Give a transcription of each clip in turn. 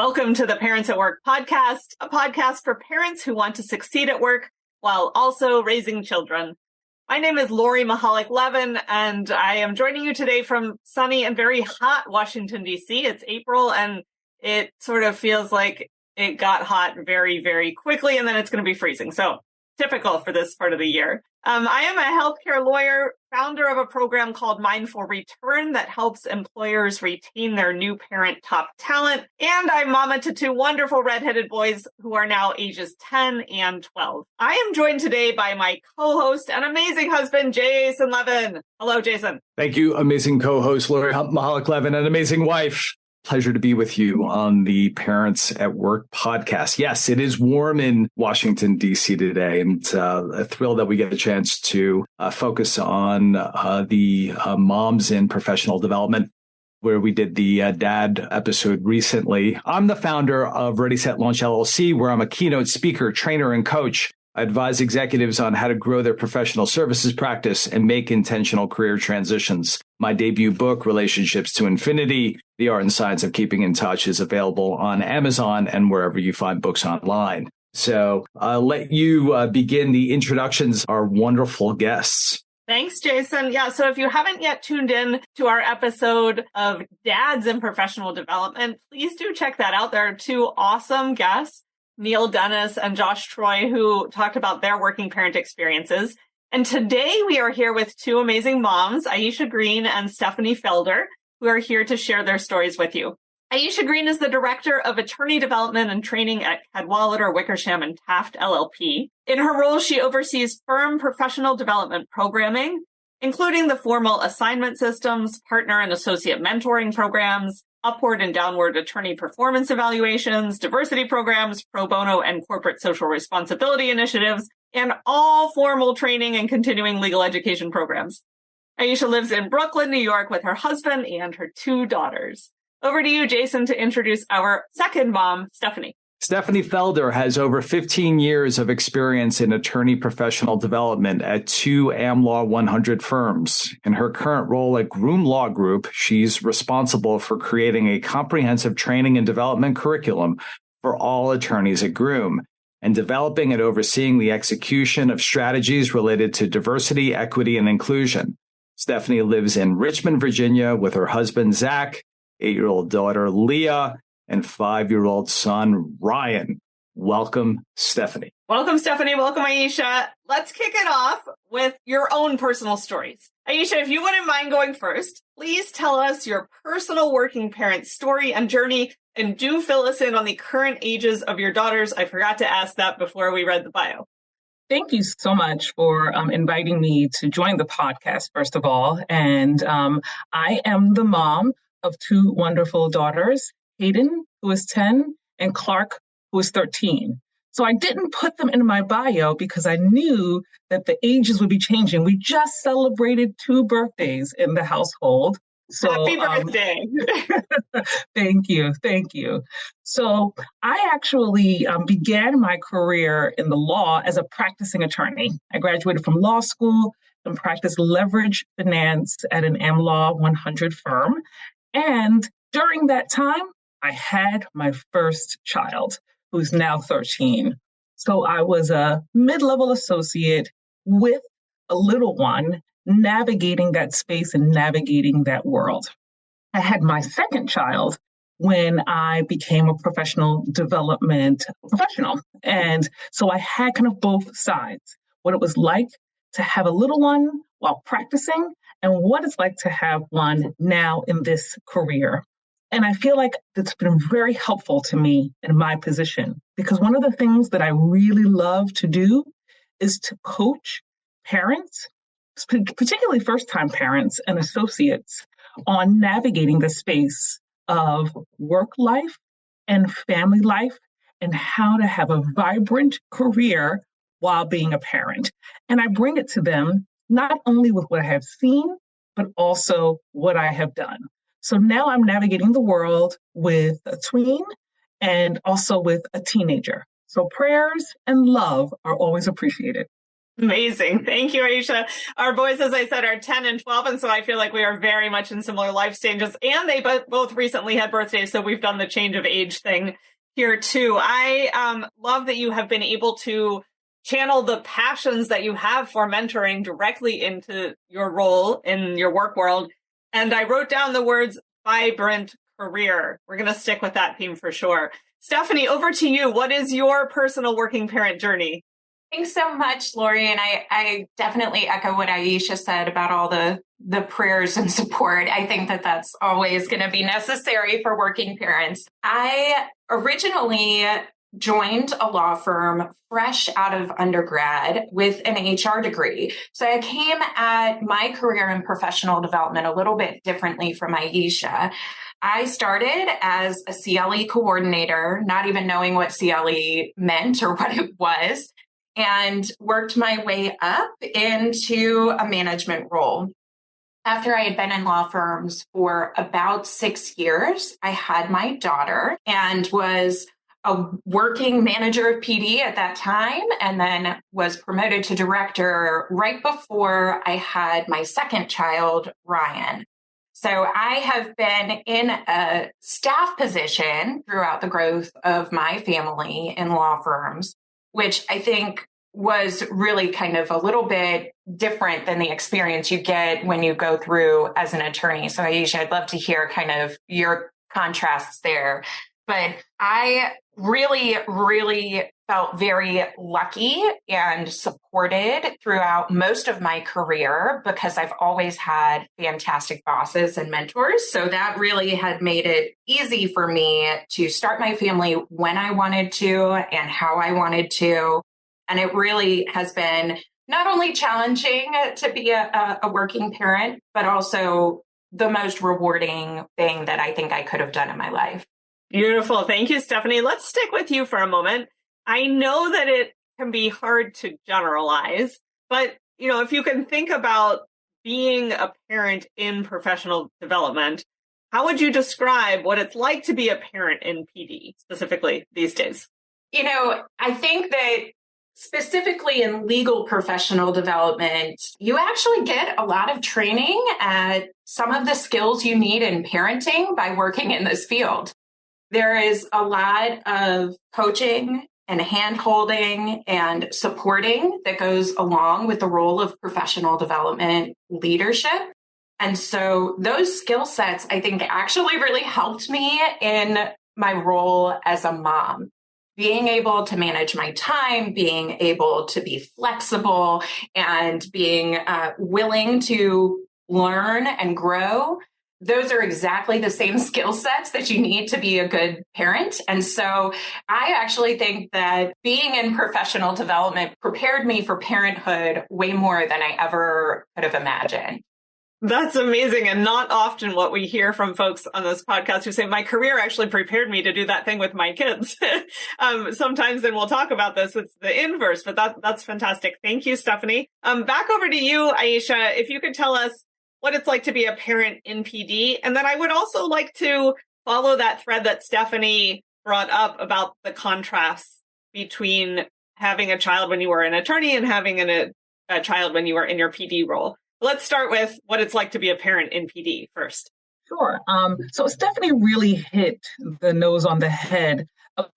Welcome to the Parents at Work podcast, a podcast for parents who want to succeed at work while also raising children. My name is Lori Mihalich-Levin, and I am joining you today from sunny and very hot Washington, D.C. It's April, and it sort of feels like it got hot very, very quickly, and then it's going to be freezing. So typical for this part of the year. I am a healthcare lawyer, founder of a program called Mindful Return that helps employers retain their new parent top talent. And I'm mama to two wonderful redheaded boys who are now ages 10 and 12. I am joined today by my co-host and amazing husband, Jason Levin. Hello, Jason. Thank you, amazing co-host Lori Mihalich-Levin, and amazing wife. Pleasure to be with you on the Parents at Work podcast. Yes, it is warm in Washington, D.C. today, and a thrill that we get a chance to focus on the moms in professional development, where we did the dad episode recently. I'm the founder of Ready, Set, Launch LLC, where I'm a keynote speaker, trainer, and coach. I advise executives on how to grow their professional services practice and make intentional career transitions. My debut book, Relationships to Infinity, The Art and Science of Keeping in Touch, is available on Amazon and wherever you find books online. So I'll let you begin the introductions, our wonderful guests. Thanks, Jason. Yeah, so if you haven't yet tuned in to our episode of Dads in Professional Development, please do check that out. There are two awesome guests, Neil Dennis and Josh Troy, who talked about their working parent experiences. And today we are here with two amazing moms, Aisha Greene and Stephanie Felder, who are here to share their stories with you. Aisha Greene is the Director of Attorney Development and Training at Cadwalader, Wickersham and Taft LLP. In her role, she oversees firm professional development programming, including the formal assignment systems, partner and associate mentoring programs, upward and downward attorney performance evaluations, diversity programs, pro bono and corporate social responsibility initiatives, and all formal training and continuing legal education programs. Aisha lives in Brooklyn, New York with her husband and her two daughters. Over to you, Jason, to introduce our second mom, Stephanie. Stephanie Felder has over 15 years of experience in attorney professional development at two AmLaw 100 firms. In her current role at Greene Law Group, she's responsible for creating a comprehensive training and development curriculum for all attorneys at Greene, and developing and overseeing the execution of strategies related to diversity, equity, and inclusion. Stephanie lives in Richmond, Virginia with her husband, Zach, 8-year-old daughter, Leah, and 5-year-old son, Ryan. Welcome, Stephanie. Welcome, Stephanie. Welcome, Aisha. Let's kick it off with your own personal stories. Aisha, if you wouldn't mind going first, please tell us your personal working parent story and journey, and do fill us in on the current ages of your daughters. I forgot to ask that before we read the bio. Thank you so much for inviting me to join the podcast, first of all. And I am the mom of two wonderful daughters, Hayden, who is 10, and Clark, who is 13. So I didn't put them in my bio because I knew that the ages would be changing. We just celebrated 2 birthdays in the household. So, happy birthday. Thank you. Thank you. So I actually began my career in the law as a practicing attorney. I graduated from law school and practiced leverage finance at an AmLaw 100 firm. And during that time, I had my first child, who's now 13. So I was a mid-level associate with a little one, navigating that space and navigating that world. I had my second child when I became a professional development professional. And so I had kind of both sides, what it was like to have a little one while practicing and what it's like to have one now in this career. And I feel like it's been very helpful to me in my position, because one of the things that I really love to do is to coach parents, particularly first-time parents and associates, on navigating the space of work life and family life and how to have a vibrant career while being a parent. And I bring it to them not only with what I have seen, but also what I have done. So now I'm navigating the world with a tween and also with a teenager. So prayers and love are always appreciated. Amazing. Thank you, Aisha. Our boys, as I said, are 10 and 12. And so I feel like we are very much in similar life stages. And they both recently had birthdays. So we've done the change of age thing here too. I love that you have been able to channel the passions that you have for mentoring directly into your role in your work world. And I wrote down the words vibrant career. We're going to stick with that theme for sure. Stephanie, over to you. What is your personal working parent journey? Thanks so much, Lori. And I definitely echo what Aisha said about all the prayers and support. I think that that's always going to be necessary for working parents. I originally joined a law firm fresh out of undergrad with an HR degree. So I came at my career in professional development a little bit differently from Aisha. I started as a CLE coordinator, not even knowing what CLE meant or what it was, and worked my way up into a management role. After I had been in law firms for about 6 years, I had my daughter and was a working manager of PD at that time, and then was promoted to director right before I had my second child, Ryan. So I have been in a staff position throughout the growth of my family in law firms, which I think was really kind of a little bit different than the experience you get when you go through as an attorney. So Aisha, I'd love to hear kind of your contrasts there. But I really, really felt very lucky and supported throughout most of my career because I've always had fantastic bosses and mentors. So that really had made it easy for me to start my family when I wanted to and how I wanted to. And it really has been not only challenging to be a working parent, but also the most rewarding thing that I think I could have done in my life. Beautiful. Thank you, Stephanie. Let's stick with you for a moment. I know that it can be hard to generalize, but if you can think about being a parent in professional development, how would you describe what it's like to be a parent in PD specifically these days? I think that specifically in legal professional development, you actually get a lot of training at some of the skills you need in parenting by working in this field. There is a lot of coaching and hand-holding and supporting that goes along with the role of professional development leadership. And so those skill sets, I think, actually really helped me in my role as a mom. Being able to manage my time, being able to be flexible, and being willing to learn and grow. Those are exactly the same skill sets that you need to be a good parent. And so I actually think that being in professional development prepared me for parenthood way more than I ever could have imagined. That's amazing. And not often what we hear from folks on this podcast who say, my career actually prepared me to do that thing with my kids. Sometimes, and we'll talk about this, it's the inverse, but that's fantastic. Thank you, Stephanie. Back over to you, Aisha, if you could tell us what it's like to be a parent in PD. And then I would also like to follow that thread that Stephanie brought up about the contrast between having a child when you were an attorney and having a child when you were in your PD role. Let's start with what it's like to be a parent in PD first. Sure. So Stephanie really hit the nose on the head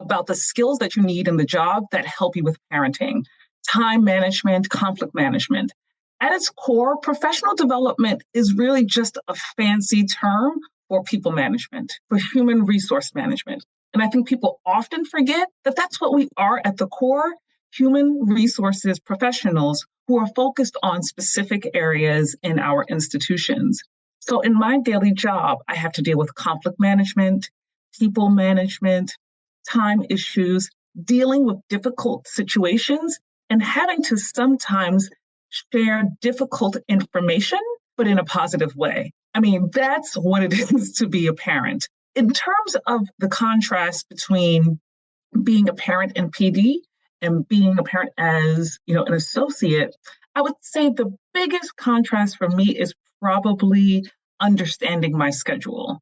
about the skills that you need in the job that help you with parenting: time management, conflict management. At its core, professional development is really just a fancy term for people management, for human resource management. And I think people often forget that that's what we are at the core: human resources professionals who are focused on specific areas in our institutions. So in my daily job, I have to deal with conflict management, people management, time issues, dealing with difficult situations, and having to sometimes share difficult information, but in a positive way. I mean, that's what it is to be a parent. In terms of the contrast between being a parent in PD and being a parent as, an associate, I would say the biggest contrast for me is probably understanding my schedule.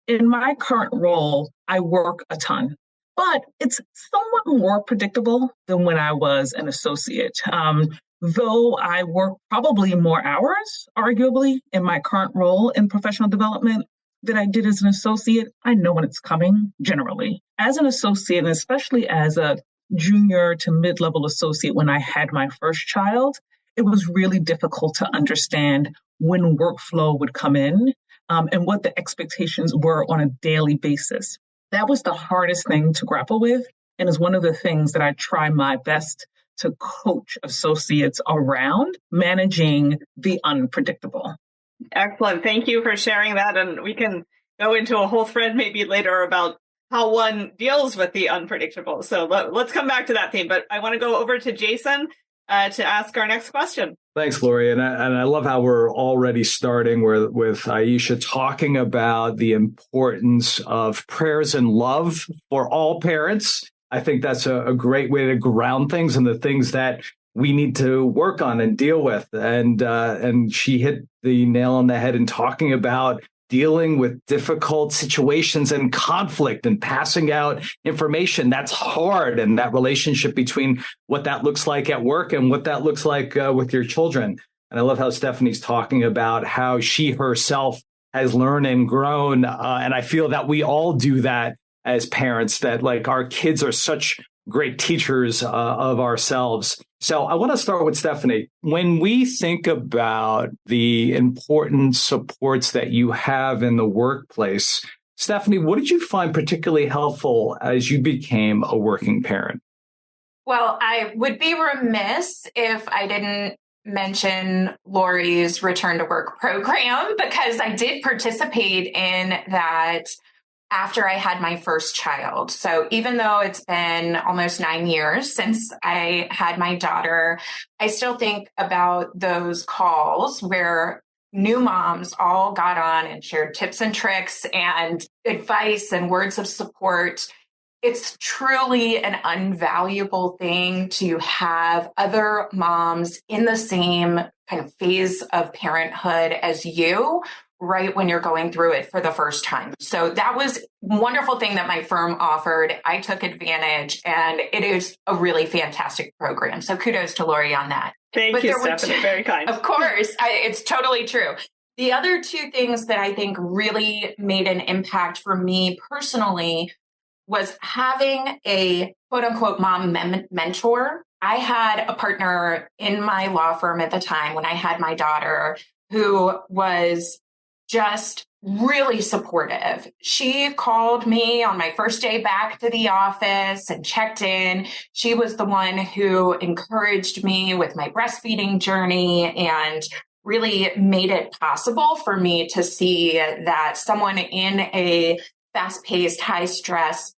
In my current role, I work a ton, but it's somewhat more predictable than when I was an associate. Though I work probably more hours, arguably, in my current role in professional development than I did as an associate, I know when it's coming, generally. As an associate, and especially as a junior to mid-level associate when I had my first child, it was really difficult to understand when workflow would come in and what the expectations were on a daily basis. That was the hardest thing to grapple with, and is one of the things that I try my best to coach associates around managing the unpredictable. Excellent. Thank you for sharing that. And we can go into a whole thread maybe later about how one deals with the unpredictable. So let's come back to that theme. But I want to go over to Jason to ask our next question. Thanks, Lori. And I love how we're already starting with Aisha talking about the importance of prayers and love for all parents. I think that's a great way to ground things and the things that we need to work on and deal with. And she hit the nail on the head in talking about dealing with difficult situations and conflict and passing out information. That's hard. And that relationship between what that looks like at work and what that looks like with your children. And I love how Stephanie's talking about how she herself has learned and grown. And I feel that we all do that as parents, that like our kids are such great teachers of ourselves. So I want to start with Stephanie. When we think about the important supports that you have in the workplace, Stephanie, what did you find particularly helpful as you became a working parent? Well, I would be remiss if I didn't mention Lori's return to work program, because I did participate in that after I had my first child. So even though it's been almost 9 years since I had my daughter, I still think about those calls where new moms all got on and shared tips and tricks and advice and words of support. It's truly an invaluable thing to have other moms in the same kind of phase of parenthood as you, right when you're going through it for the first time. So that was a wonderful thing that my firm offered. I took advantage, and it is a really fantastic program. So kudos to Lori on that. Thank you, Stephanie. Very kind. Of course, it's totally true. The other two things that I think really made an impact for me personally was having a quote unquote mom mentor. I had a partner in my law firm at the time when I had my daughter who was just really supportive. She called me on my first day back to the office and checked in. She was the one who encouraged me with my breastfeeding journey and really made it possible for me to see that someone in a fast-paced, high-stress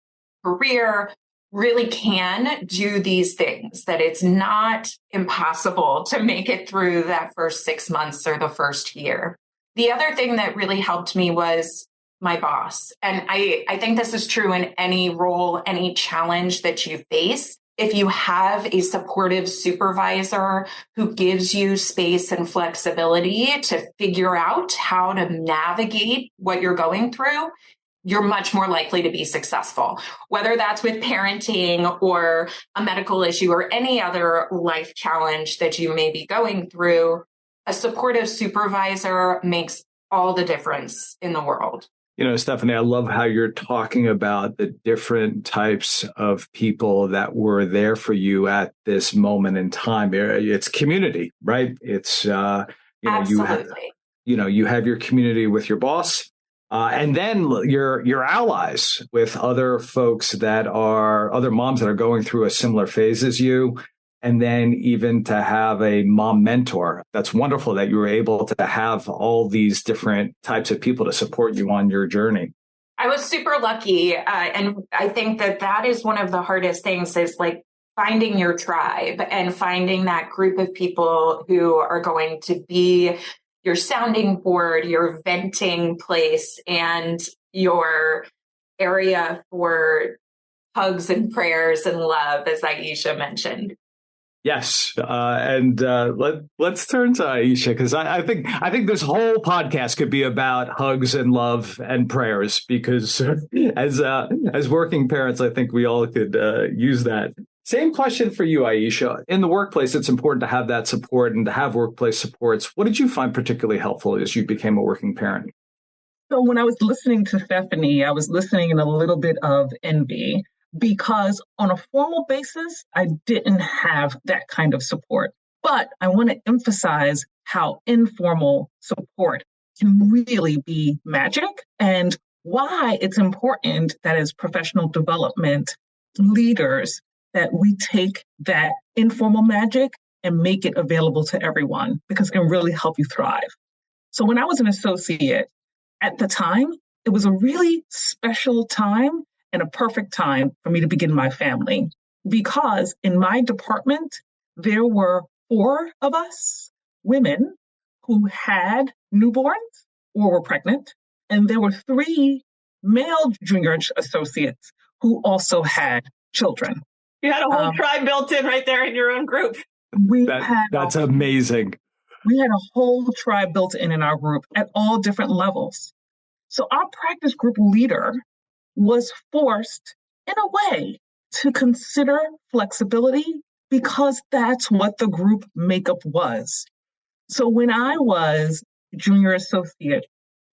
career really can do these things, that it's not impossible to make it through that first 6 months or the first year. The other thing that really helped me was my boss. And I think this is true in any role, any challenge that you face. If you have a supportive supervisor who gives you space and flexibility to figure out how to navigate what you're going through, you're much more likely to be successful, whether that's with parenting or a medical issue or any other life challenge that you may be going through. A supportive supervisor makes all the difference in the world. You know, Stephanie, I love how you're talking about the different types of people that were there for you at this moment in time. It's community, right? It's, Absolutely. You have your community with your boss, and then your allies with other folks that are other moms that are going through a similar phase as you. And then even to have a mom mentor. That's wonderful that you were able to have all these different types of people to support you on your journey. I was super lucky. And I think that is one of the hardest things, is like finding your tribe and finding that group of people who are going to be your sounding board, your venting place, and your area for hugs and prayers and love, as Aisha mentioned. Yes. Let's turn to Aisha, because I think this whole podcast could be about hugs and love and prayers, because as working parents, I think we all could use that. Same question for you, Aisha. In the workplace, it's important to have that support and to have workplace supports. What did you find particularly helpful as you became a working parent? So when I was listening to Stephanie, I was listening in a little bit of envy because on a formal basis, I didn't have that kind of support. But I want to emphasize how informal support can really be magic and why it's important that as professional development leaders that we take that informal magic and make it available to everyone because it can really help you thrive. So when I was an associate, at the time, it was a really special time and a perfect time for me to begin my family because in my department, there were 4 of us women who had newborns or were pregnant, and there were 3 male junior associates who also had children. You had a whole tribe built in right there in your own group. That's amazing. We had a whole tribe built in our group at all different levels. So our practice group leader was forced, in a way, to consider flexibility because that's what the group makeup was. So when I was junior associate,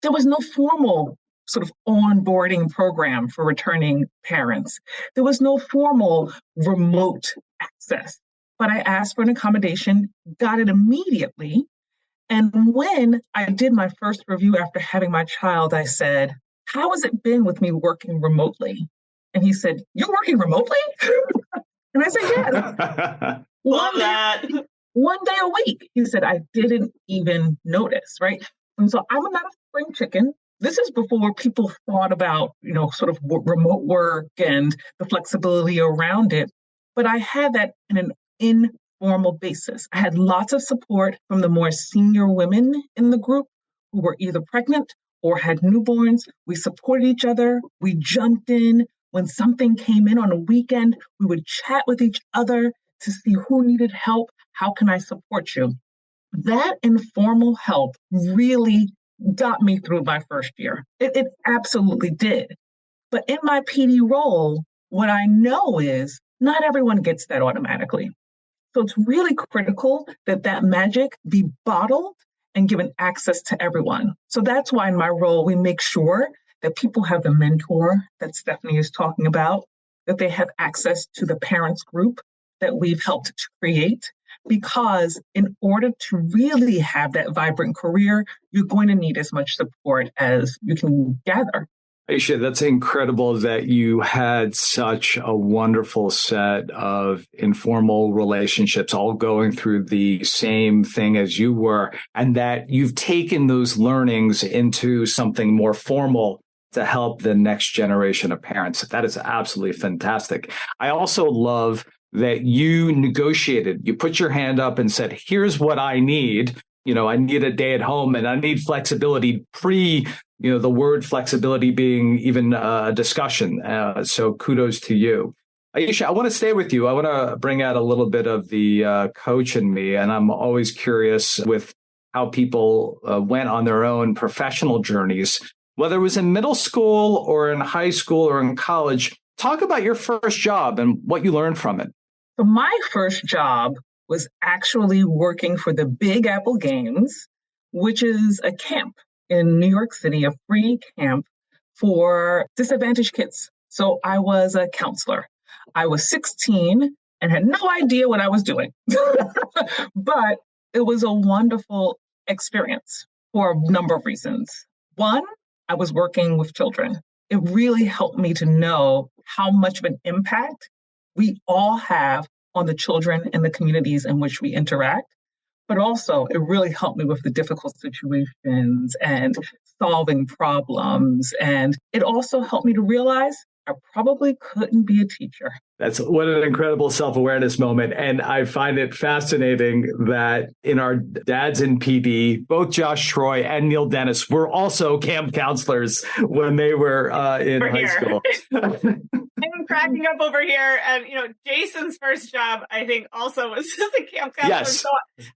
there was no formal sort of onboarding program for returning parents. There was no formal remote access, but I asked for an accommodation, got it immediately. And when I did my first review after having my child, I said, how has it been with me working remotely? And he said, you're working remotely? And I said, yes. Love that. One day a week. He said, I didn't even notice, right? And so I'm not a spring chicken. This is before people thought about, sort of remote work and the flexibility around it. But I had that in an informal basis. I had lots of support from the more senior women in the group who were either pregnant or had newborns. We supported each other. We jumped in. When something came in on a weekend, we would chat with each other to see who needed help. How can I support you? That informal help really got me through my first year. It absolutely did. But in my PD role, what I know is not everyone gets that automatically. So it's really critical that that magic be bottled and given access to everyone. So that's why in my role, we make sure that people have the mentor that Stephanie is talking about, that they have access to the parents group that we've helped to create. Because in order to really have that vibrant career, you're going to need as much support as you can gather. Aisha, that's incredible that you had such a wonderful set of informal relationships all going through the same thing as you were, and that you've taken those learnings into something more formal to help the next generation of parents. That is absolutely fantastic. I also love that you negotiated. You put your hand up and said, here's what I need. I need a day at home and I need flexibility the word flexibility being even a discussion. So kudos to you. Aisha, I want to stay with you. I want to bring out a little bit of the coach in me. And I'm always curious with how people went on their own professional journeys, whether it was in middle school or in high school or in college. Talk about your first job and what you learned from it. So my first job was actually working for the Big Apple Games, which is a camp in New York City, a free camp for disadvantaged kids. So I was a counselor. I was 16 and had no idea what I was doing, but it was a wonderful experience for a number of reasons. One, I was working with children. It really helped me to know how much of an impact we all have on the children and the communities in which we interact. But also, it really helped me with the difficult situations and solving problems. And it also helped me to realize I probably couldn't be a teacher. That's what an incredible self-awareness moment. And I find it fascinating that in our Dads in PD, both Josh Troy and Neil Dennis were also camp counselors when they were in high school. I'm cracking up over here. And, Jason's first job, I think, also was as a camp counselor. Yes. So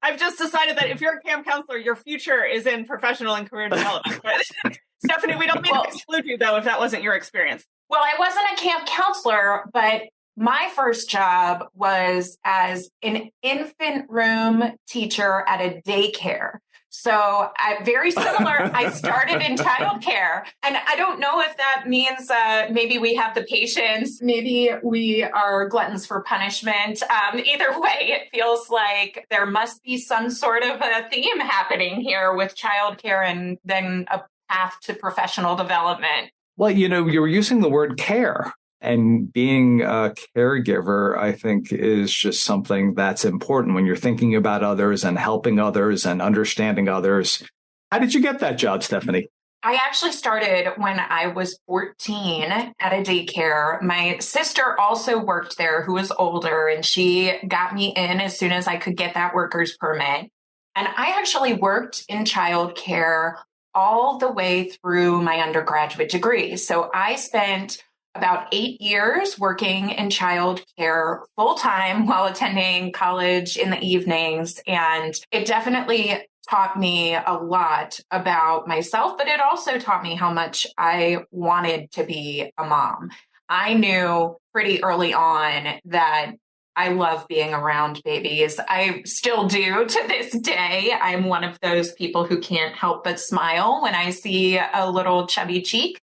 I've just decided that if you're a camp counselor, your future is in professional and career development. But Stephanie, we don't mean to exclude you, though, if that wasn't your experience. Well, I wasn't a camp counselor, but my first job was as an infant room teacher at a daycare. So very similar. I started in childcare, and I don't know if that means maybe we have the patience, maybe we are gluttons for punishment. Either way, it feels like there must be some sort of a theme happening here with childcare and then a path to professional development. Well, you're using the word care. And being a caregiver, I think, is just something that's important when you're thinking about others and helping others and understanding others. How did you get that job, Stephanie? I actually started when I was 14 at a daycare. My sister also worked there, who was older, and she got me in as soon as I could get that worker's permit. And I actually worked in childcare all the way through my undergraduate degree. So I spent about 8 years working in childcare full-time while attending college in the evenings. And it definitely taught me a lot about myself, but it also taught me how much I wanted to be a mom. I knew pretty early on that I love being around babies. I still do to this day. I'm one of those people who can't help but smile when I see a little chubby cheek.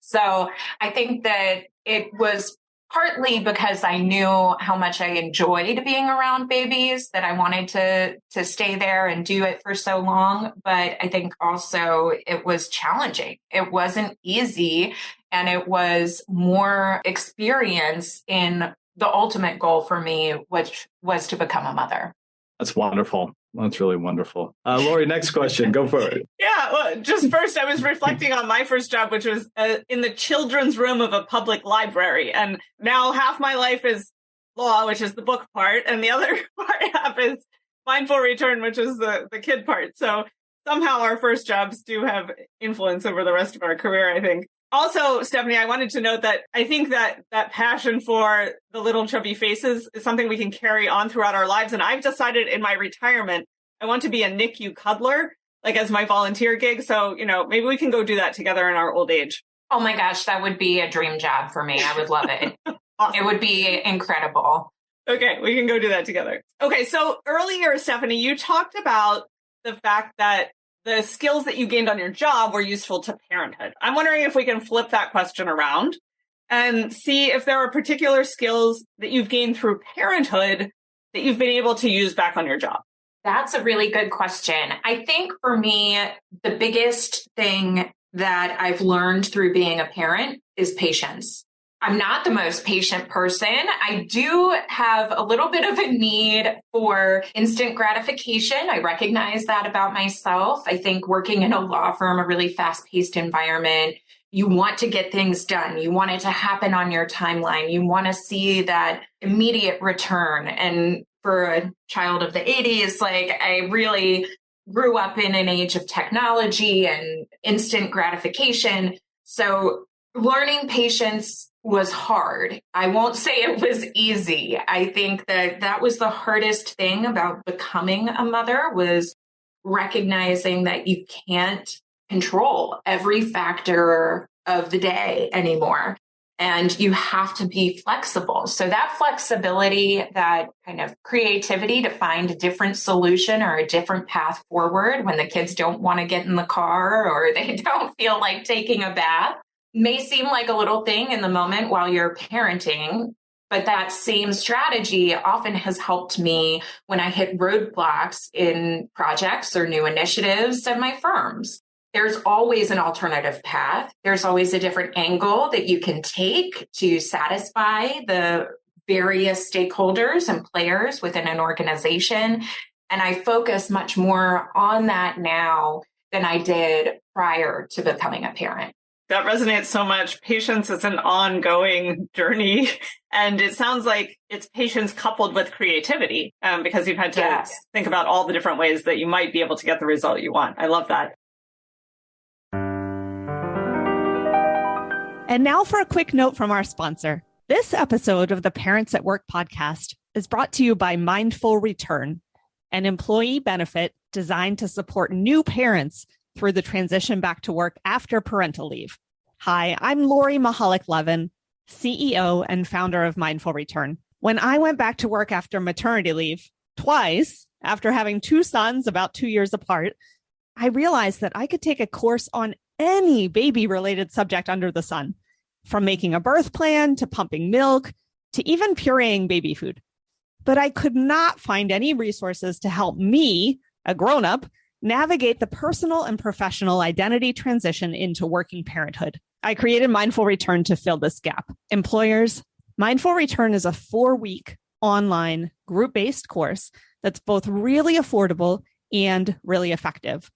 So I think that it was partly because I knew how much I enjoyed being around babies that I wanted to stay there and do it for so long. But I think also it was challenging. It wasn't easy, and it was more experience in the ultimate goal for me, which was to become a mother. That's wonderful. That's really wonderful. Lori, next question. Go for it. Yeah, well, just first, I was reflecting on my first job, which was in the children's room of a public library. And now half my life is law, which is the book part, and the other half is mindful return, which is the kid part. So somehow our first jobs do have influence over the rest of our career, I think. Also, Stephanie, I wanted to note that I think that passion for the little chubby faces is something we can carry on throughout our lives. And I've decided in my retirement, I want to be a NICU cuddler, like as my volunteer gig. So, maybe we can go do that together in our old age. Oh my gosh, that would be a dream job for me. I would love it. Awesome. It would be incredible. Okay, we can go do that together. Okay, so earlier, Stephanie, you talked about the fact that the skills that you gained on your job were useful to parenthood. I'm wondering if we can flip that question around and see if there are particular skills that you've gained through parenthood that you've been able to use back on your job. That's a really good question. I think for me, the biggest thing that I've learned through being a parent is patience. I'm not the most patient person. I do have a little bit of a need for instant gratification. I recognize that about myself. I think working in a law firm, a really fast-paced environment, you want to get things done. You want it to happen on your timeline. You want to see that immediate return. And for a child of the 80s, I really grew up in an age of technology and instant gratification. So learning patience was hard. I won't say it was easy. I think that was the hardest thing about becoming a mother, was recognizing that you can't control every factor of the day anymore. And you have to be flexible. So that flexibility, that kind of creativity to find a different solution or a different path forward when the kids don't want to get in the car or they don't feel like taking a bath, may seem like a little thing in the moment while you're parenting, but that same strategy often has helped me when I hit roadblocks in projects or new initiatives at my firms. There's always an alternative path. There's always a different angle that you can take to satisfy the various stakeholders and players within an organization. And I focus much more on that now than I did prior to becoming a parent. That resonates so much. Patience is an ongoing journey. And it sounds like it's patience coupled with creativity, because you've had to think about all the different ways that you might be able to get the result you want. I love that. And now for a quick note from our sponsor. This episode of the Parents at Work podcast is brought to you by Mindful Return, an employee benefit designed to support new parents through the transition back to work after parental leave. Hi, I'm Lori Mihalich-Levin, CEO and founder of Mindful Return. When I went back to work after maternity leave, twice, after having two sons about 2 years apart, I realized that I could take a course on any baby-related subject under the sun, from making a birth plan to pumping milk to even pureeing baby food. But I could not find any resources to help me, a grown-up, navigate the personal and professional identity transition into working parenthood. I created Mindful Return to fill this gap. Employers, Mindful Return is a 4-week online group-based course that's both really affordable and really effective.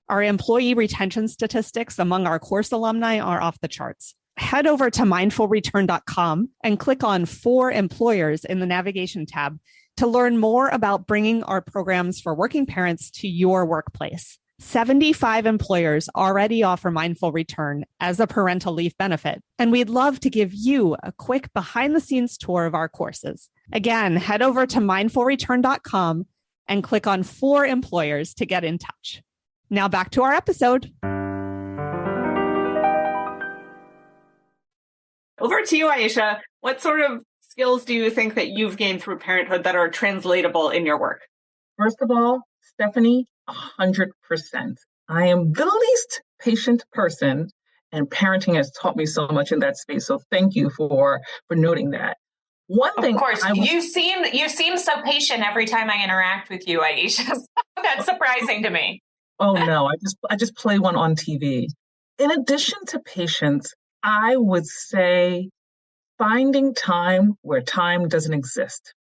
Our employee retention statistics among our course alumni are off the charts. Head over to mindfulreturn.com and click on For Employers in the navigation tab to learn more about bringing our programs for working parents to your workplace. 75 employers already offer Mindful Return as a parental leave benefit, and we'd love to give you a quick behind-the-scenes tour of our courses. Again, head over to mindfulreturn.com and click on For Employers to get in touch. Now back to our episode. Over to you, Aisha. What sort of skills do you think that you've gained through parenthood that are translatable in your work? First of all, Stephanie, 100%. I am the least patient person, and parenting has taught me so much in that space. So thank you for noting that. One thing, of course, you seem so patient every time I interact with you, Aisha. That's surprising to me. Oh no, I just play one on TV. In addition to patience, I would say finding time where time doesn't exist.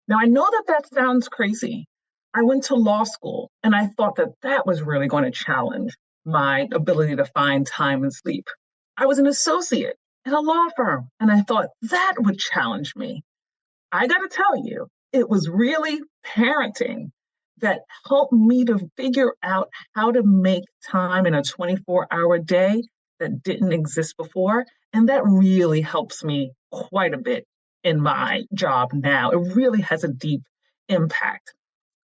Now, I know that sounds crazy. I went to law school and I thought that was really going to challenge my ability to find time and sleep. I was an associate at a law firm and I thought that would challenge me. I got to tell you, it was really parenting that helped me to figure out how to make time in a 24-hour day that didn't exist before. And that really helps me quite a bit in my job now. It really has a deep impact.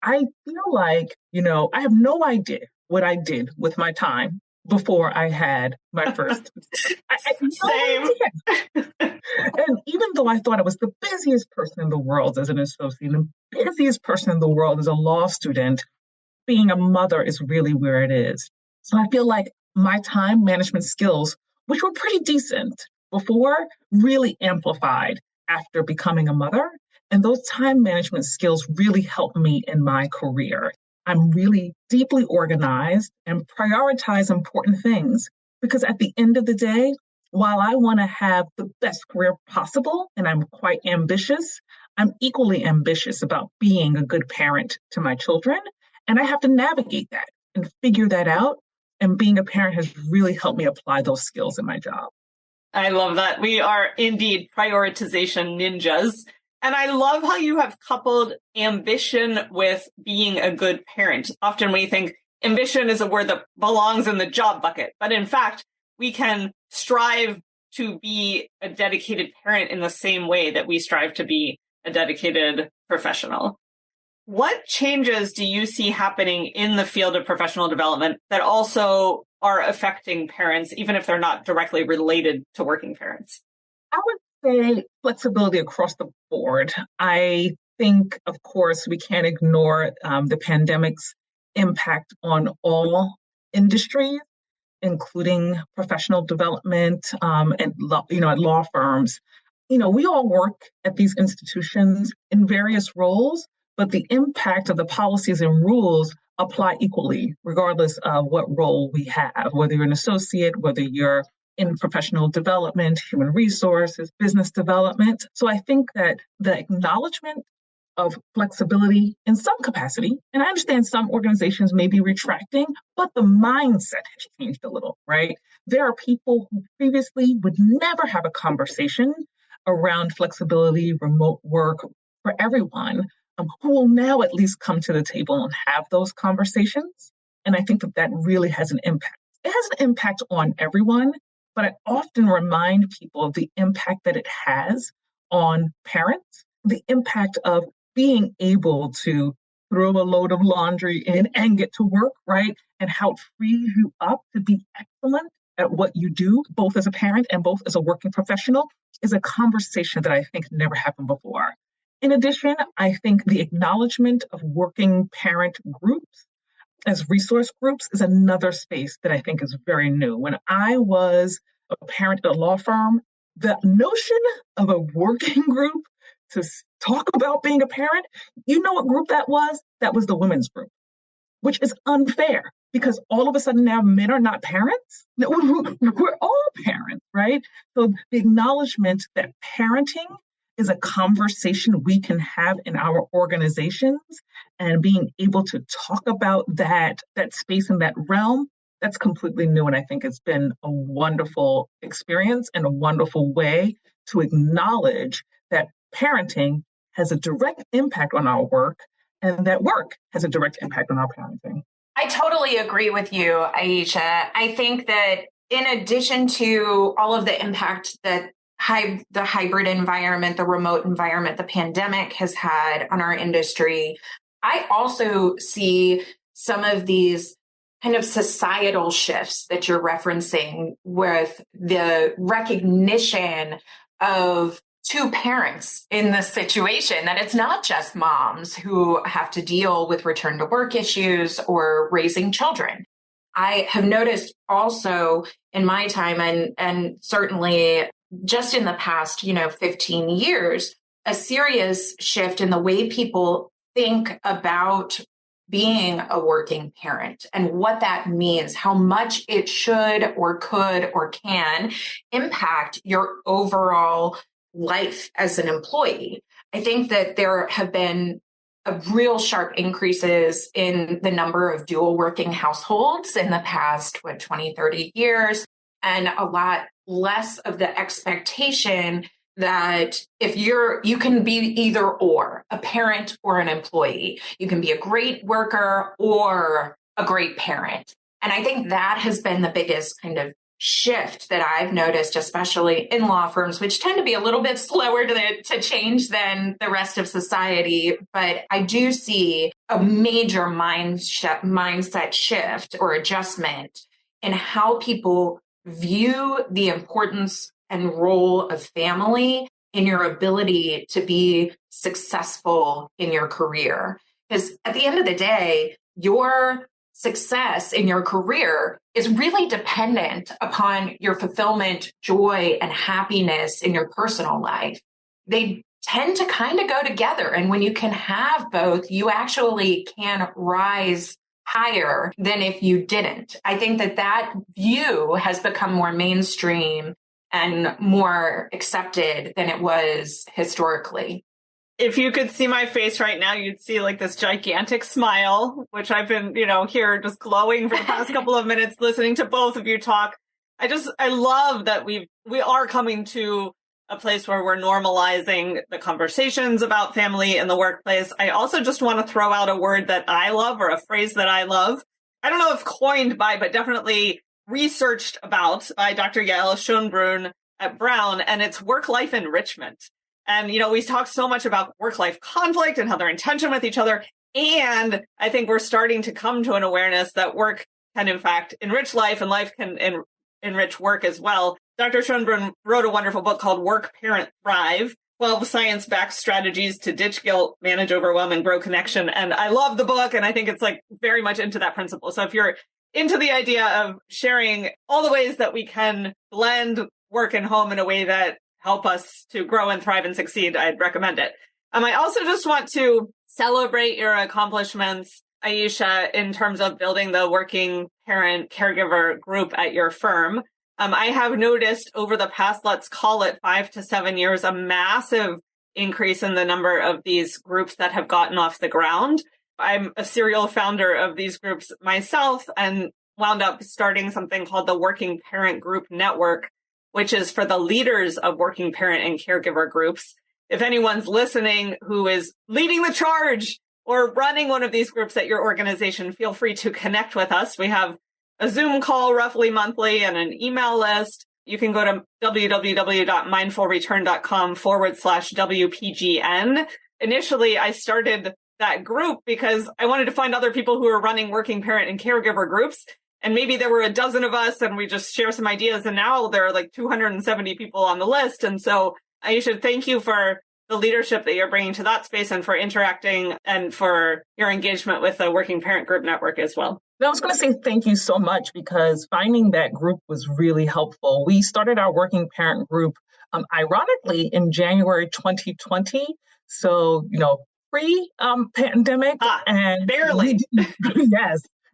I feel like, I have no idea what I did with my time before I had my first. Same. And even though I thought I was the busiest person in the world as an associate, and the busiest person in the world as a law student, being a mother is really where it is. So I feel like my time management skills, which were pretty decent before, really amplified after becoming a mother. And those time management skills really helped me in my career. I'm really deeply organized and prioritize important things because at the end of the day, while I want to have the best career possible and I'm quite ambitious, I'm equally ambitious about being a good parent to my children. And I have to navigate that and figure that out. And being a parent has really helped me apply those skills in my job. I love that. We are indeed prioritization ninjas. And I love how you have coupled ambition with being a good parent. Often we think ambition is a word that belongs in the job bucket. But in fact, we can strive to be a dedicated parent in the same way that we strive to be a dedicated professional. What changes do you see happening in the field of professional development that also are affecting parents, even if they're not directly related to working parents? I would say flexibility across the board. I think, of course, we can't ignore the pandemic's impact on all industries, including professional development and at law firms. We all work at these institutions in various roles, but the impact of the policies and rules apply equally, regardless of what role we have, whether you're an associate, whether you're in professional development, human resources, business development. So I think that the acknowledgement of flexibility in some capacity, and I understand some organizations may be retracting, but the mindset has changed a little, right? There are people who previously would never have a conversation around flexibility, remote work for everyone, who will now at least come to the table and have those conversations. And I think that really has an impact. It has an impact on everyone, but I often remind people of the impact that it has on parents, the impact of being able to throw a load of laundry in and get to work, right? And how it frees you up to be excellent at what you do, both as a parent and both as a working professional, is a conversation that I think never happened before. In addition, I think the acknowledgement of working parent groups as resource groups is another space that I think is very new. When I was a parent at a law firm, the notion of a working group to talk about being a parent, you know what group that was? That was the women's group, which is unfair because all of a sudden now men are not parents. We're all parents, right? So the acknowledgement that parenting is a conversation we can have in our organizations and being able to talk about that space and that realm, that's completely new. And I think it's been a wonderful experience and a wonderful way to acknowledge that parenting has a direct impact on our work and that work has a direct impact on our parenting. I totally agree with you, Aisha. I think that in addition to all of the impact that the hybrid environment, the remote environment, the pandemic has had on our industry, I also see some of these kind of societal shifts that you're referencing with the recognition of two parents in this situation, that it's not just moms who have to deal with return to work issues or raising children. I have noticed also in my time and certainly just in the past, 15 years, a serious shift in the way people think about being a working parent and what that means, how much it should or could or can impact your overall life as an employee. I think that there have been a real sharp increases in the number of dual working households in the past, 20, 30 years, and a lot less of the expectation that if you can be either or, a parent or an employee. You can be a great worker or a great parent. And I think that has been the biggest kind of shift that I've noticed, especially in law firms, which tend to be a little bit slower to change than the rest of society. But I do see a major mindset shift or adjustment in how people view the importance and role of family in your ability to be successful in your career. Because at the end of the day, your success in your career is really dependent upon your fulfillment, joy, and happiness in your personal life. They tend to kind of go together. And when you can have both, you actually can rise higher than if you didn't. I think that view has become more mainstream and more accepted than it was historically. If you could see my face right now, you'd see like this gigantic smile, which I've been, here just glowing for the past couple of minutes listening to both of you talk. I love that we are coming to a place where we're normalizing the conversations about family in the workplace. I also just want to throw out a word that I love, or a phrase that I love. I don't know if coined by, but definitely researched about by Dr. Yael Schonbrun at Brown, and it's work-life enrichment. And, we talk so much about work-life conflict and how they're in tension with each other. And I think we're starting to come to an awareness that work can, in fact, enrich life, and life can enrich work as well. Dr. Schonbrun wrote a wonderful book called Work, Parent, Thrive, 12 science-backed strategies to ditch guilt, manage overwhelm, and grow connection. And I love the book, and I think it's very much into that principle. So if you're into the idea of sharing all the ways that we can blend work and home in a way that help us to grow and thrive and succeed, I'd recommend it. I also just want to celebrate your accomplishments, Aisha, in terms of building the working parent caregiver group at your firm. I have noticed over the past, let's call it 5 to 7 years, a massive increase in the number of these groups that have gotten off the ground. I'm a serial founder of these groups myself and wound up starting something called the Working Parent Group Network, which is for the leaders of working parent and caregiver groups. If anyone's listening who is leading the charge or running one of these groups at your organization, feel free to connect with us. We have a Zoom call roughly monthly and an email list. You can go to www.mindfulreturn.com/WPGN. Initially, I started that group because I wanted to find other people who are running working parent and caregiver groups. And maybe there were a dozen of us and we just share some ideas. And now there are like 270 people on the list. And so Aisha, thank you for the leadership that you're bringing to that space and for interacting and for your engagement with the Working Parent Group Network as well. I was going to say thank you so much because finding that group was really helpful. We started our Working Parent Group, ironically, in January 2020. So, pre-pandemic. And barely.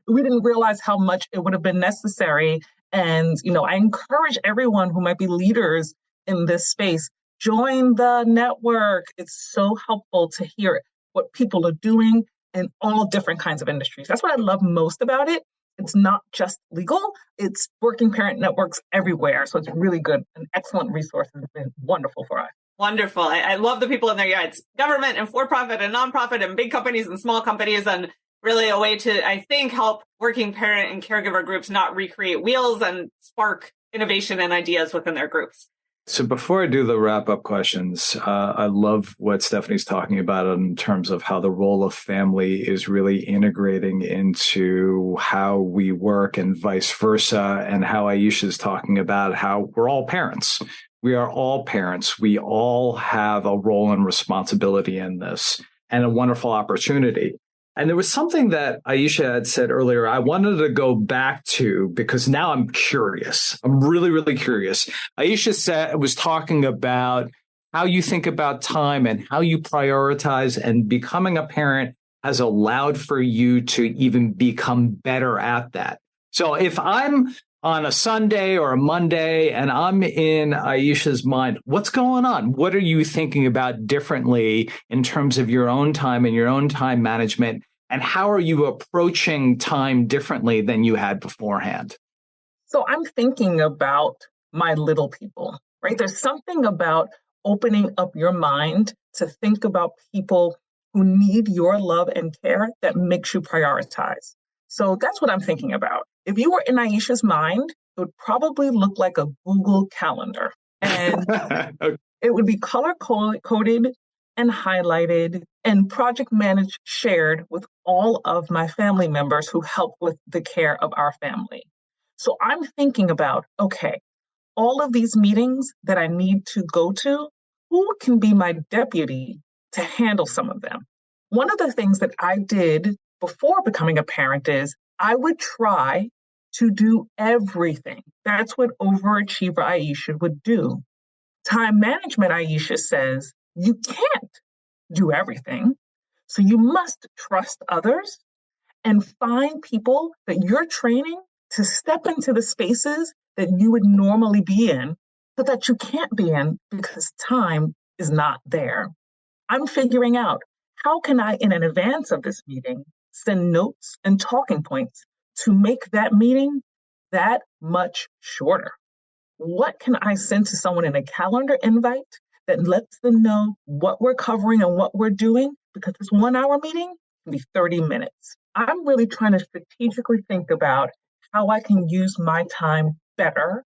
We didn't realize how much it would have been necessary. And, I encourage everyone who might be leaders in this space, join the network. It's so helpful to hear what people are doing in all different kinds of industries. That's what I love most about it. It's not just legal, it's working parent networks everywhere. So it's really good, an excellent resource. It's been wonderful for us. Wonderful. I love the people in there. Yeah, it's government and for-profit and nonprofit and big companies and small companies, and really a way to, I think, help working parent and caregiver groups not recreate wheels and spark innovation and ideas within their groups. So before I do the wrap-up questions, I love what Stephanie's talking about in terms of how the role of family is really integrating into how we work and vice versa, and how Aisha's talking about how we're all parents. We are all parents. We all have a role and responsibility in this, and a wonderful opportunity. And there was something that Aisha had said earlier I wanted to go back to because now I'm curious. I'm really, really curious. Aisha was talking about how you think about time and how you prioritize, and becoming a parent has allowed for you to even become better at that. So if I'm on a Sunday or a Monday and I'm in Aisha's mind, what's going on? What are you thinking about differently in terms of your own time and your own time management? And how are you approaching time differently than you had beforehand? So I'm thinking about my little people, right? There's something about opening up your mind to think about people who need your love and care that makes you prioritize. So that's what I'm thinking about. If you were in Aisha's mind, it would probably look like a Google Calendar. And Okay. It would be color-coded and highlighted and project managed, shared with all of my family members who help with the care of our family. So I'm thinking about, okay, all of these meetings that I need to go to, who can be my deputy to handle some of them? One of the things that I did before becoming a parent is I would try to do everything. That's what overachiever Aisha would do. Time management, Aisha says, you can't do everything. So you must trust others and find people that you're training to step into the spaces that you would normally be in, but that you can't be in because time is not there. I'm figuring out how can I, in advance of this meeting, send notes and talking points to make that meeting that much shorter. What can I send to someone in a calendar invite that lets them know what we're covering and what we're doing? Because this 1 hour meeting can be 30 minutes. I'm really trying to strategically think about how I can use my time better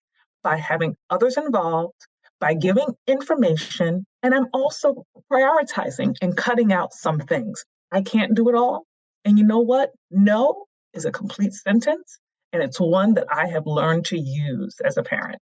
by having others involved, by giving information, and I'm also prioritizing and cutting out some things. I can't do it all. And you know what? No is a complete sentence, and it's one that I have learned to use as a parent.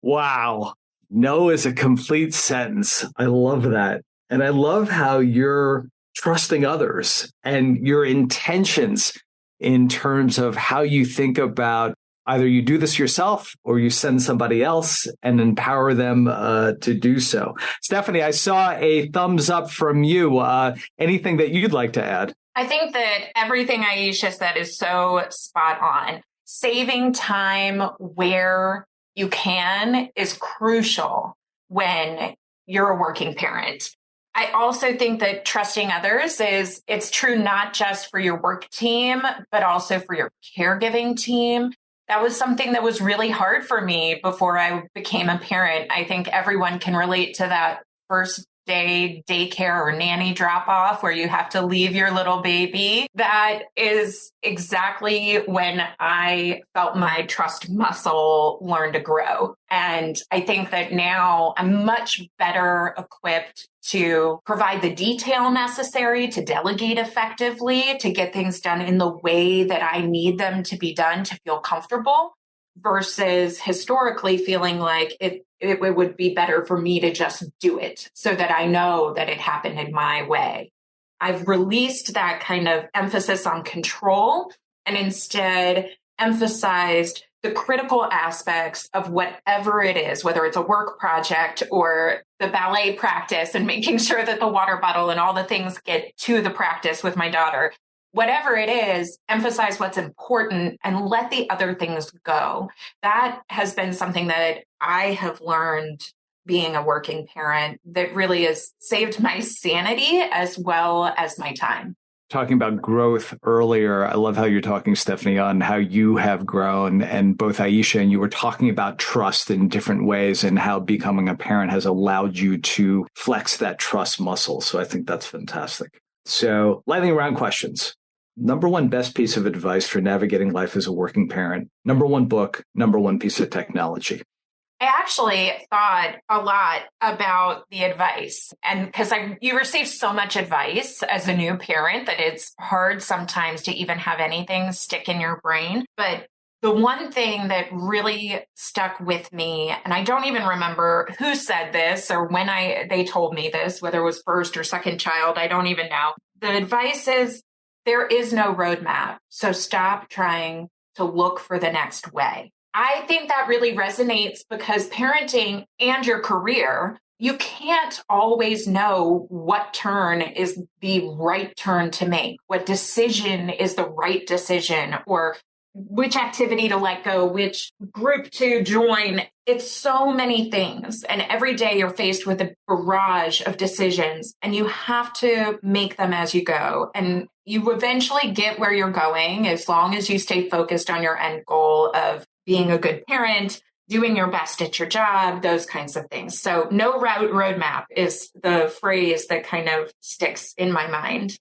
Wow. No is a complete sentence. I love that. And I love how you're trusting others and your intentions in terms of how you think about either you do this yourself or you send somebody else and empower them to do so. Stephanie, I saw a thumbs up from you. Anything that you'd like to add? I think that everything Aisha said is so spot on. Saving time where you can is crucial when you're a working parent. I also think that trusting others it's true not just for your work team, but also for your caregiving team. That was something that was really hard for me before I became a parent. I think everyone can relate to that first day daycare or nanny drop off where you have to leave your little baby. That is exactly when I felt my trust muscle learn to grow. And I think that now I'm much better equipped to provide the detail necessary to delegate effectively, to get things done in the way that I need them to be done to feel comfortable, versus historically feeling like it would be better for me to just do it so that I know that it happened in my way. I've released that kind of emphasis on control and instead emphasized the critical aspects of whatever it is, whether it's a work project or the ballet practice and making sure that the water bottle and all the things get to the practice with my daughter. Whatever it is, emphasize what's important and let the other things go. That has been something that I have learned being a working parent that really has saved my sanity as well as my time. Talking about growth earlier, I love how you're talking, Stephanie, on how you have grown, and both Aisha and you were talking about trust in different ways and how becoming a parent has allowed you to flex that trust muscle. So I think that's fantastic. So lightning round questions. Number one best piece of advice for navigating life as a working parent. Number one book, number one piece of technology. I actually thought a lot about the advice, and because you receive so much advice as a new parent that it's hard sometimes to even have anything stick in your brain. But the one thing that really stuck with me, and I don't even remember who said this or when they told me this, whether it was first or second child, I don't even know. The advice is there is no roadmap, so stop trying to look for the next way. I think that really resonates because parenting and your career, you can't always know what turn is the right turn to make, what decision is the right decision, or which activity to let go, which group to join. It's so many things. And every day you're faced with a barrage of decisions and you have to make them as you go. And you eventually get where you're going as long as you stay focused on your end goal of being a good parent, doing your best at your job, those kinds of things. So no roadmap is the phrase that kind of sticks in my mind.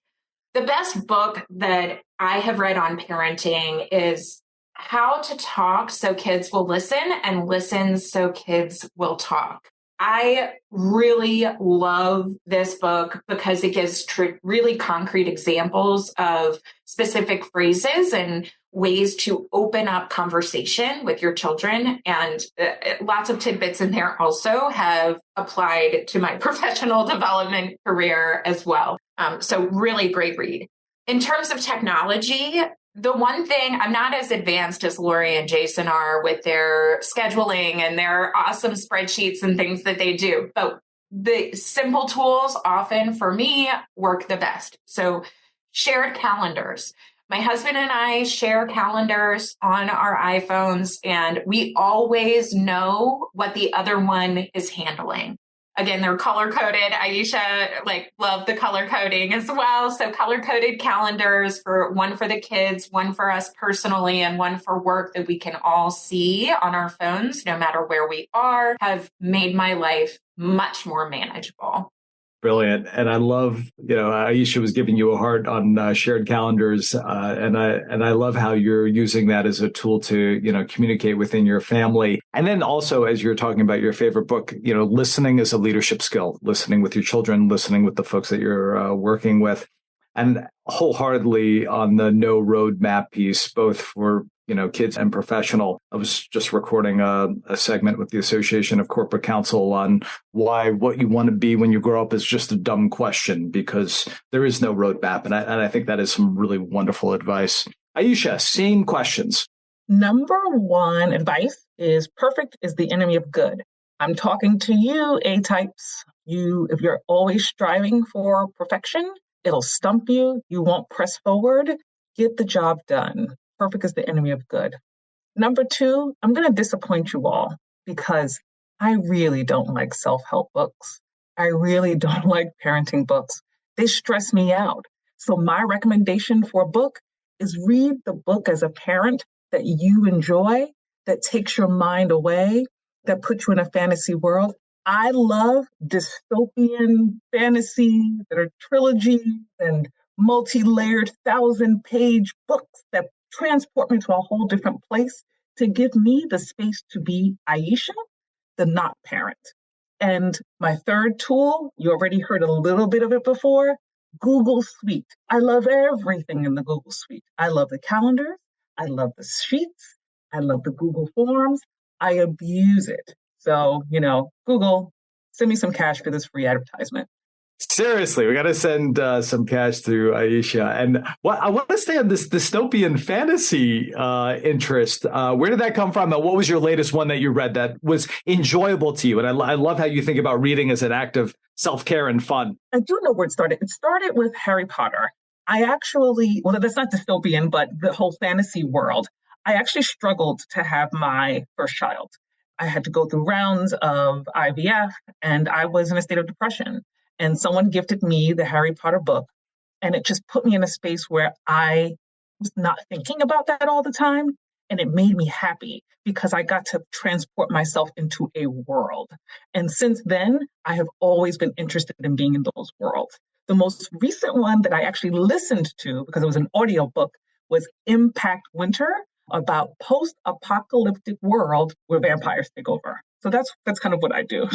The best book that I have read on parenting is How to Talk So Kids Will Listen and Listen So Kids Will Talk. I really love this book because it gives really concrete examples of specific phrases and ways to open up conversation with your children. And lots of tidbits in there also have applied to my professional development career as well. So really great read. In terms of technology, the one thing, I'm not as advanced as Lori and Jason are with their scheduling and their awesome spreadsheets and things that they do, but the simple tools often for me work the best. So shared calendars. My husband and I share calendars on our iPhones, and we always know what the other one is handling. Again, they're color-coded. Aisha, love the color coding as well. So color-coded calendars, one for the kids, one for us personally, and one for work that we can all see on our phones, no matter where we are, have made my life much more manageable. Brilliant. And I love, Aisha was giving you a heart on shared calendars. And I love how you're using that as a tool to, communicate within your family. And then also, as you're talking about your favorite book, listening is a leadership skill, listening with your children, listening with the folks that you're working with, and wholeheartedly on the no roadmap piece, both for kids and professional. I was just recording a segment with the Association of Corporate Counsel on why what you want to be when you grow up is just a dumb question, because there is no roadmap. And I think that is some really wonderful advice. Aisha, same questions. Number one advice is perfect is the enemy of good. I'm talking to you, A-types. If you're always striving for perfection, it'll stump you. You won't press forward. Get the job done. Perfect is the enemy of good. Number two, I'm going to disappoint you all because I really don't like self-help books. I really don't like parenting books. They stress me out. So my recommendation for a book is read the book as a parent that you enjoy, that takes your mind away, that puts you in a fantasy world. I love dystopian fantasy that are trilogies and multi-layered 1,000-page books that transport me to a whole different place to give me the space to be Aisha, the not parent. And my third tool, you already heard a little bit of it before, Google Suite. I love everything in the Google Suite. I love the calendars. I love the sheets. I love the Google Forms. I abuse it. So, Google, send me some cash for this free advertisement. Seriously, we got to send some cash through Aisha. And I want to stay on this dystopian fantasy interest. Where did that come from? And what was your latest one that you read that was enjoyable to you? And I love how you think about reading as an act of self-care and fun. I do know where it started. It started with Harry Potter. That's not dystopian, but the whole fantasy world. I actually struggled to have my first child. I had to go through rounds of IVF, and I was in a state of depression. And someone gifted me the Harry Potter book, and it just put me in a space where I was not thinking about that all the time. And it made me happy because I got to transport myself into a world. And since then, I have always been interested in being in those worlds. The most recent one that I actually listened to, because it was an audiobook, was Impact Winter, about post-apocalyptic world where vampires take over. So that's kind of what I do.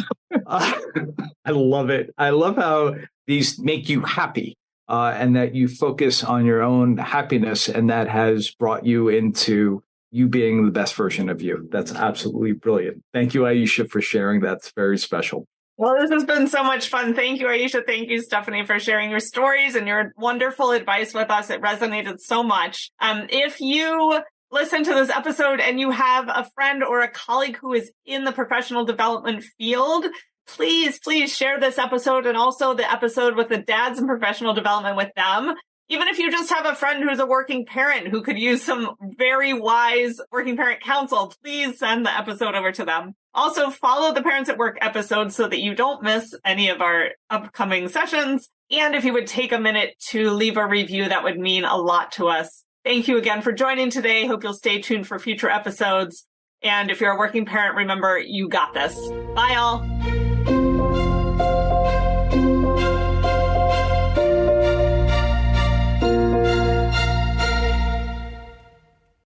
I love it. I love how these make you happy and that you focus on your own happiness, and that has brought you into you being the best version of you. That's absolutely brilliant. Thank you, Aisha, for sharing. That's very special. Well, this has been so much fun. Thank you, Aisha. Thank you, Stephanie, for sharing your stories and your wonderful advice with us. It resonated so much. If you listen to this episode and you have a friend or a colleague who is in the professional development field, please share this episode and also the episode with the dads in professional development with them. Even if you just have a friend who's a working parent who could use some very wise working parent counsel, please send the episode over to them. Also, follow the Parents at Work episode so that you don't miss any of our upcoming sessions. And if you would take a minute to leave a review, that would mean a lot to us. Thank you again for joining today. Hope you'll stay tuned for future episodes. And if you're a working parent, remember, you got this. Bye, all.